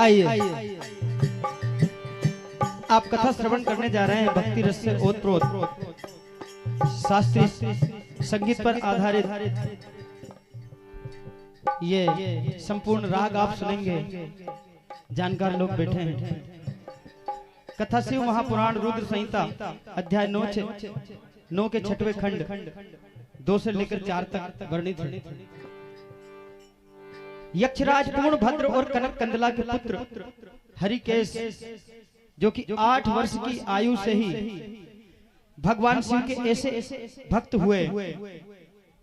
आइए आप कथा श्रवण करने जा रहे हैं भक्ति रस से ओतप्रोत शास्त्रीय संगीत पर आधारित ये संपूर्ण राग आप सुनेंगे। जानकार लोग बैठे हैं। कथा शिव महापुराण रुद्र संहिता अध्याय 9 के 6वें खंड 2 से लेकर 4 तक वर्णित है। यक्षराज पूर्ण भद्र और कनक कंदला के पुत्र हरिकेश जो कि 8 वर्ष की आयु से ही भगवान शिव के ऐसे भक्त हुए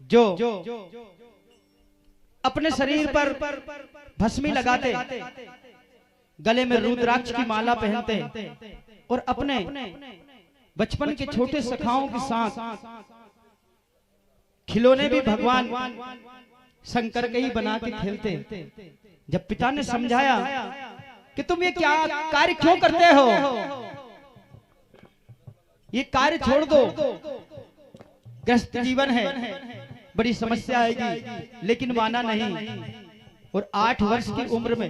जो अपने शरीर पर भस्मी लगाते, गले में रुद्राक्ष की माला पहनते और अपने बचपन के छोटे सखाओं के साथ खिलौने भी भगवान शंकर के ही बना के खेलते। जब पिता ने समझाया कि तुम ये क्या कार्य क्यों करते हो, ये कार्य छोड़ दो, ग्रस्त जीवन है, बड़ी समस्या आएगी, लेकिन माना नहीं। और 8 वर्ष की उम्र में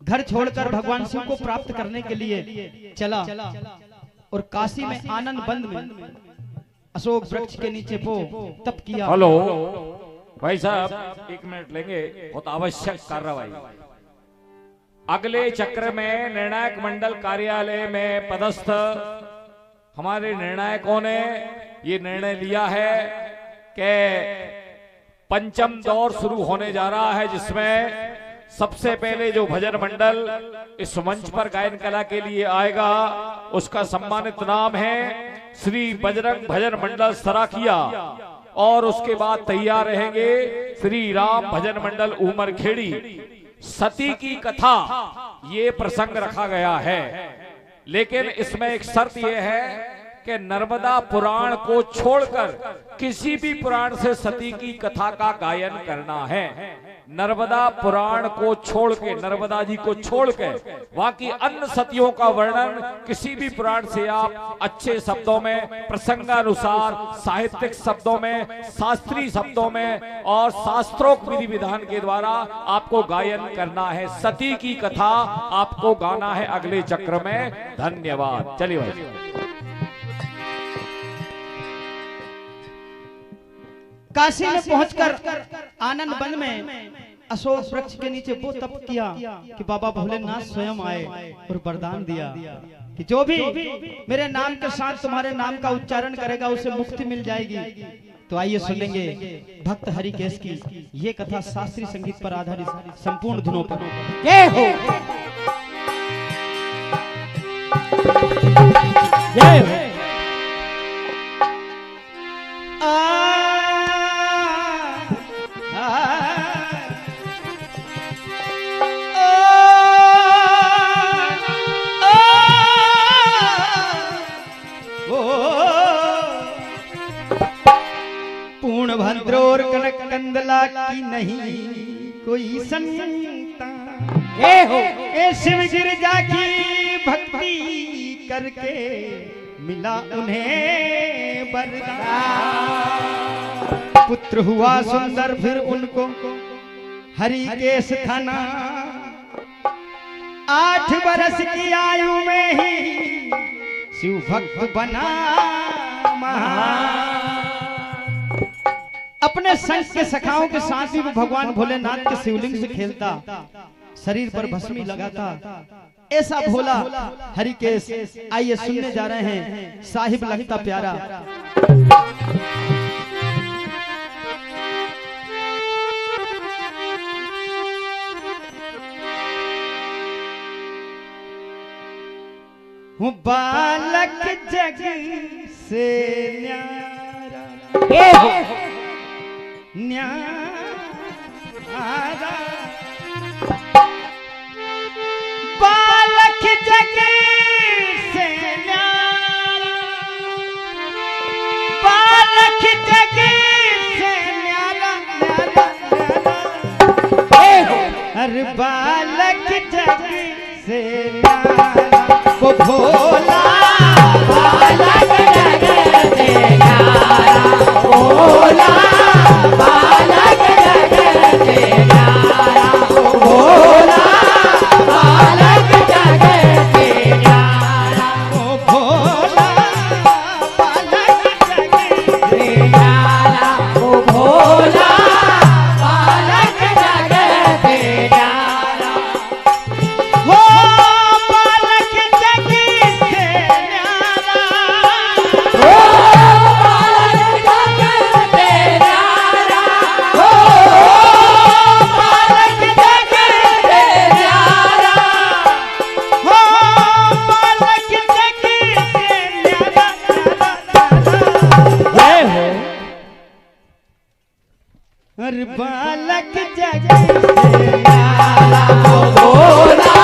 घर छोड़कर भगवान शिव को प्राप्त करने के लिए चला और काशी में आनंद बंद में अशोक वृक्ष के नीचे वो तप किया। हेलो भाई साहब, 1 मिनट लेंगे, बहुत आवश्यक कार्रवाई। अगले चक्र में निर्णायक मंडल कार्यालय में पदस्थ हमारे निर्णायकों ने ये निर्णय लिया है कि पंचम दौर शुरू होने जा रहा है, जिसमें सबसे पहले जो भजन मंडल इस मंच पर गायन कला के लिए आएगा उसका सम्मानित नाम है श्री बजरंग भजन मंडल सराखिया, और उसके बाद तैयार रहेंगे श्री राम भजन मंडल उमरखेड़ी। सती की कथा ये प्रसंग रखा गया है, लेकिन इसमें एक शर्त यह है कि नर्मदा पुराण को छोड़कर किसी भी पुराण से सती की कथा का गायन करना है। नर्मदा पुराण को छोड़ के, नर्मदा जी को छोड़ के बाकी अन्य सतियों का वर्णन किसी भी पुराण से आप अच्छे शब्दों में, प्रसंगानुसार, साहित्यिक शब्दों में, शास्त्रीय शब्दों में और शास्त्रोक्त विधि विधान के द्वारा आपको गायन करना है। सती की कथा आपको गाना है अगले चक्र में। धन्यवाद। चलिए भाई। काशी में पहुंचकर आनंद वन में अशोक वृक्ष के नीचे वो तप किया कि बाबा भोलेनाथ स्वयं आए और वरदान दिया कि जो भी मेरे नाम के साथ तुम्हारे नाम का उच्चारण करेगा उसे मुक्ति मिल जाएगी। तो आइए सुनेंगे भक्त हरिकेश की ये कथा शास्त्रीय संगीत पर आधारित संपूर्ण धुनों पर। जय हो, जय हो। पूर्ण भद्र और कनक कंदला की नहीं कोई संतान, ए शिव गिरजा की भक्ति करके मिला उन्हें वरदान। पुत्र हुआ सुंदर फिर उनको हरिकेश था नाम। 8 वर्ष की आयु में ही शिव भक्त बना महान। अपने संग के सखाओं के साथ ही वो भगवान भोलेनाथ के शिवलिंग से खेलता, शरीर पर भस्मी लगाता। ऐसा भोला हरिकेश। आइए सुनने जा रहे हैं साहिब लगता प्यारा। हूँ बालक जग से न्यारा, न्यारा बालक जग से न्यारा, बालक जग से न्यारा, हर बालक जग से न्यारा वो भोला बालक जग से न्यारा, भोला बालक जग से न्यारा, भोला बालक जग से न्यारा वो भोला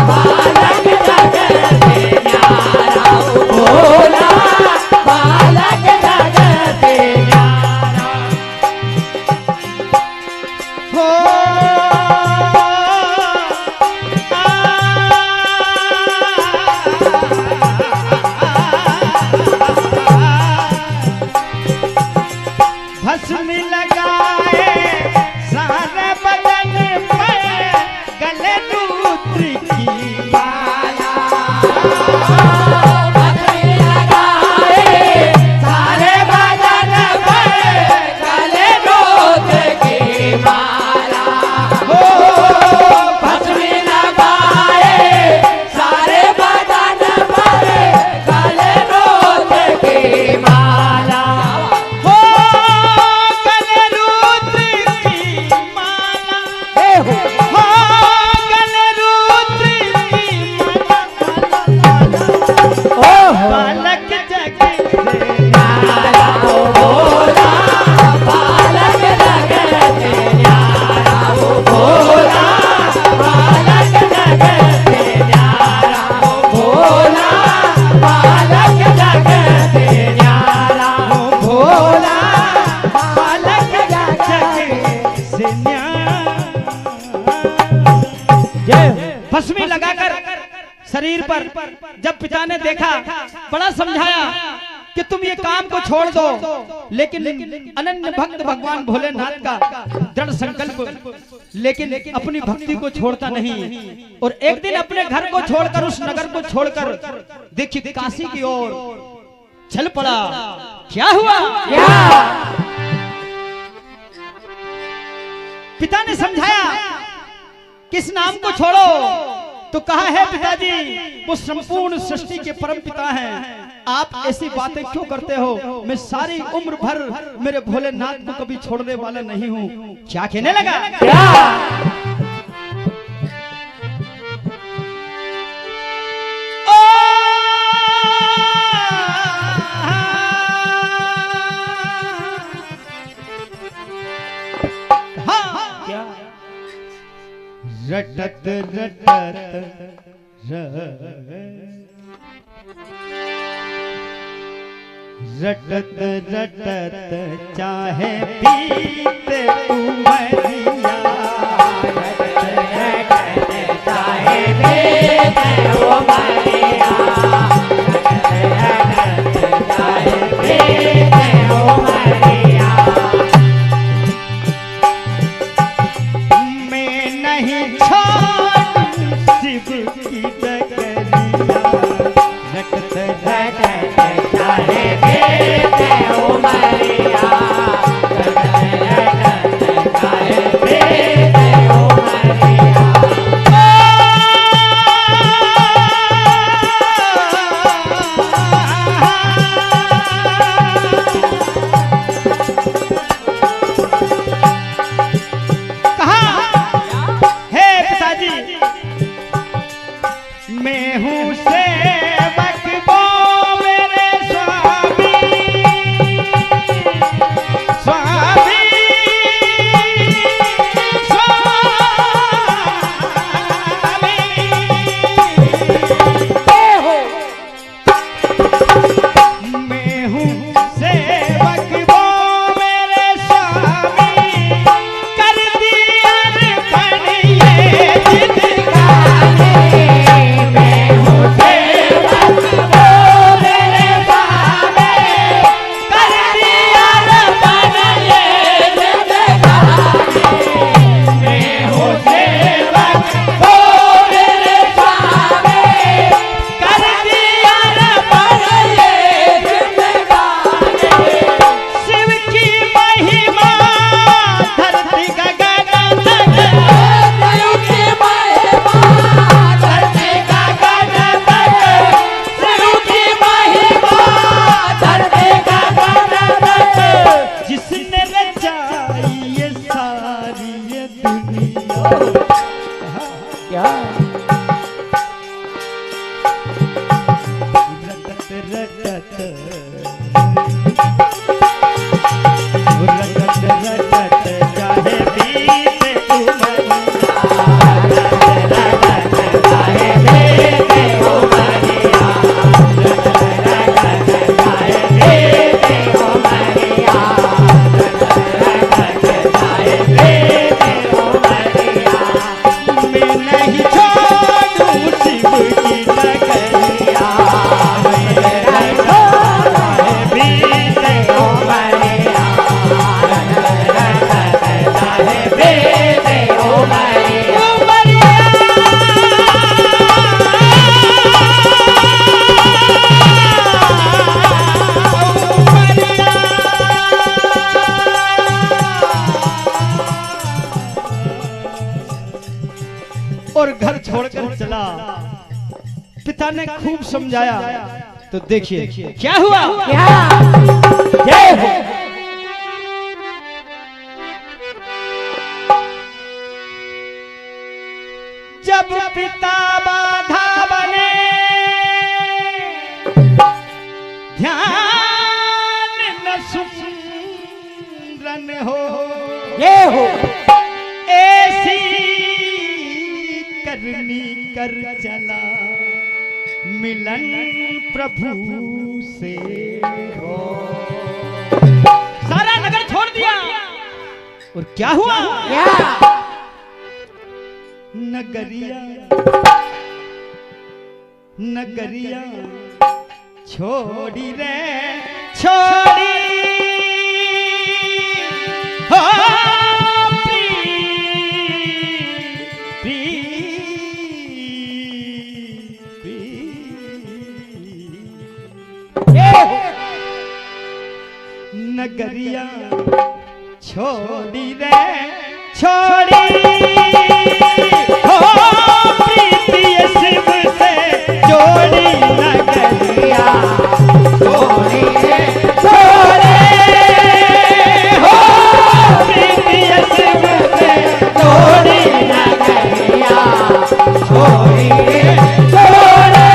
बालक जग से न्यारा वो भोला बालक जग से न्यारा हो भस्म लगाए सारे बदन पे गले दूत्र की माला भस्म लगाए सारे बदन पर गले दूध की माला हो भस्म लगाए सारे बदन पर गले दूध की माला हो गले रुद्र की माला हो गले रुद्र की माला बालक जग से न्यारा वो भोला बालक जग से न्यारा वो भोला बालक जग से न्यारा वो भोला बालक जग से न्यारा वो भोला बालक जग से भस्मी लगाकर शरीर पर जब पिता ने देखा बड़ा समझाया कि तुम ये काम को छोड़ दो, लेकिन अनन्य भक्त भगवान भोलेनाथ का दृढ़ संकल्प, लेकिन अपनी भक्ति को छोड़ता नहीं। और एक दिन अपने घर को छोड़कर, उस नगर को छोड़कर देखिए काशी की ओर चल पड़ा। क्या हुआ? पिता ने समझाया किस नाम को छोड़ो, तो कहा है पिताजी वो संपूर्ण सृष्टि के परम पिता हैं, आप ऐसी बातें क्यों करते हो? मैं सारी उम्र भर मेरे भोलेनाथ को कभी छोड़ने वाला नहीं हूँ। क्या कहने लगा? रटत रटत रटत रटत चाहे पीते उमरिया, रटत रटत चाहे पीते उमरिया, रटत रटत चाहे पीते उमरिया। मैं नहीं छोड़ शिव की डगरिया, रटत रटत चाहे पीते उमरिया, रटत रटत चाहे पीते उमरिया। मैं हूँ सेवक वो मेरे स्वामी, स्वामी स्वामी, मैं हूँ सेवक वो मेरे स्वामी, कर दिया अर्पण ये जिंदगानी। रटत रटत चाहे और घर छोड़कर चला। पिता ने खूब समझाया तो देखिए क्या हुआ। क्या जय हो जब पिता बाधा बने ध्यान न सुमरन हो, जय हो ऐसी करनी कर चला मिलन प्रभु से हो। सारा नगर छोड़ दिया और क्या हुआ। क्या नगरिया नगरिया छोड़ी रे छोड़ी हो नगरिया छोड़ी रे छोड़ी हो प्रीति शिव से जोड़ी नगरिया छोड़ी रे छोड़े हो प्रीति शिव से जोड़ी नगरिया छोड़ी रे छोड़े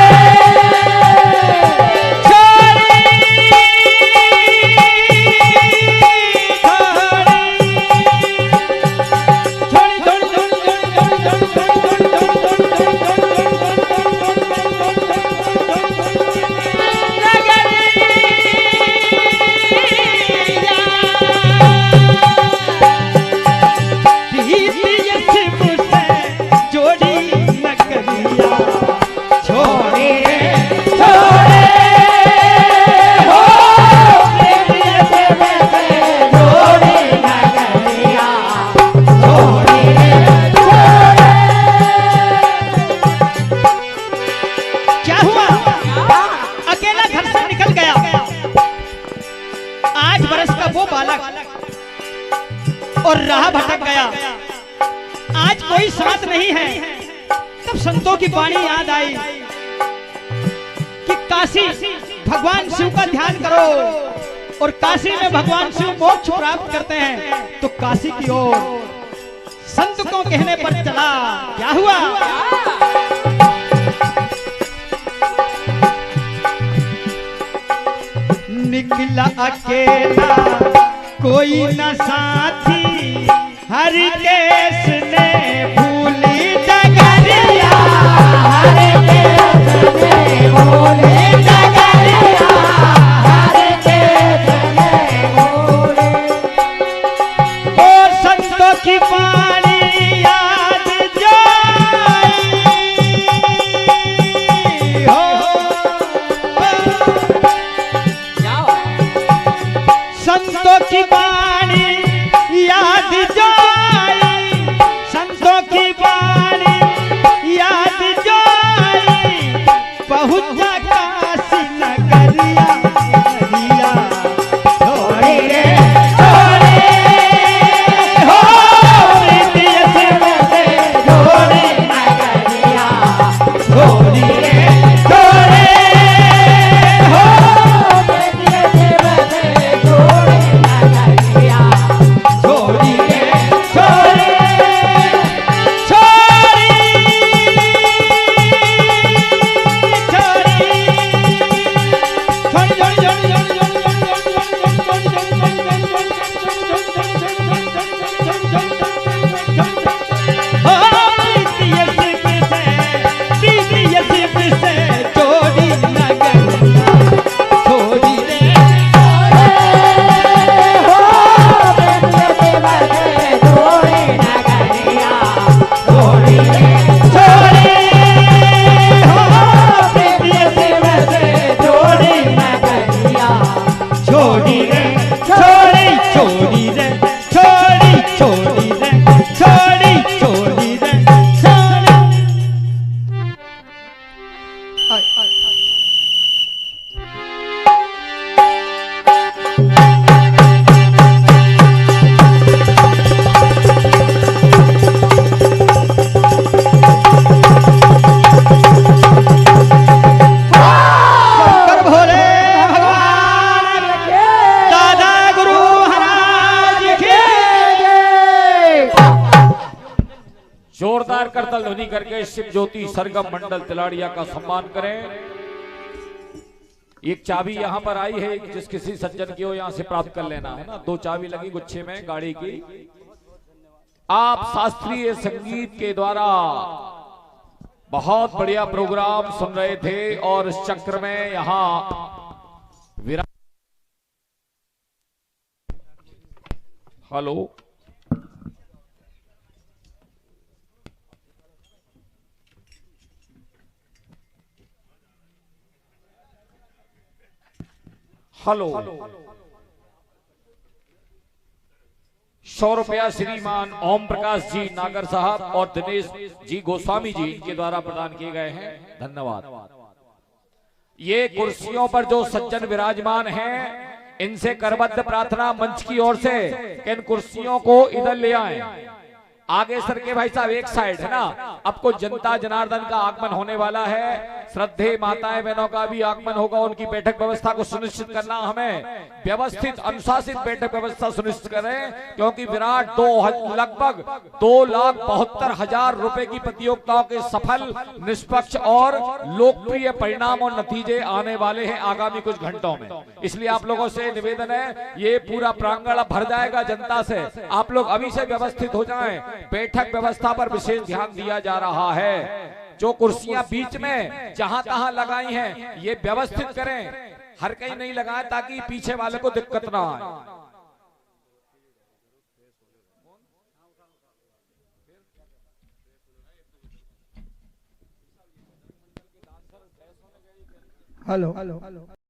और राह भटक गया। आज कोई साथ नहीं है। तब संतों की वाणी याद आई कि काशी भगवान शिव का ध्यान करो और काशी में भगवान शिव मोक्ष प्राप्त करते हैं। तो काशी की ओर संत को कहने पर चला। क्या हुआ। निकला अकेला कोई न साथी हरिकेश ने भूली डगरिया हरिकेश ने भूली डगरिया हरिकेश ने भूली ओ संतों की वाणी याद जो हो संतों की वाणी याद जो संतों की जोरदार करतल ध्वनि करके शिव ज्योति सरगम मंडल तिलाड़िया का सम्मान करें। एक चाबी यहां पर आई है, जिस किसी सज्जन की हो यहां से प्राप्त कर लेना है ना। 2 चाबी लगी गुच्छे में गाड़ी की। आप शास्त्रीय संगीत के द्वारा बहुत बढ़िया प्रोग्राम सुन रहे थे और इस चक्र में यहां विराट। हेलो, हेलो, 100 रुपया श्रीमान ओम प्रकाश जी नागर साहब और दिनेश जी गोस्वामी जी इनके द्वारा प्रदान किए गए हैं, धन्यवाद। ये कुर्सियों पर जो सज्जन विराजमान हैं, इनसे करबद्ध प्रार्थना मंच की ओर से कि इन कुर्सियों को इधर ले आएं। आगे सर के भाई साहब, एक साइड है ना। आपको जनता जनार्दन का आगमन होने वाला है, श्रद्धेय माताएं बहनों का भी आगमन होगा। उनकी बैठक व्यवस्था को सुनिश्चित करना, हमें व्यवस्थित अनुशासित बैठक व्यवस्था सुनिश्चित करें, क्योंकि विराट लगभग 2,72,000 रुपए की प्रतियोगिताओं के सफल, निष्पक्ष और लोकप्रिय परिणाम और नतीजे आने वाले हैं आगामी कुछ घंटों में। इसलिए आप लोगों से निवेदन है, ये पूरा प्रांगण भर जाएगा जनता से, आप लोग अभी से व्यवस्थित हो जाएं। बैठक व्यवस्था पर विशेष ध्यान दिया जा रहा है। जो कुर्सियां बीच में जहां तहां लगाई हैं, ये व्यवस्थित करें, हर कहीं नहीं लगाएं ताकि पीछे वाले को दिक्कत ना आए। हेलो।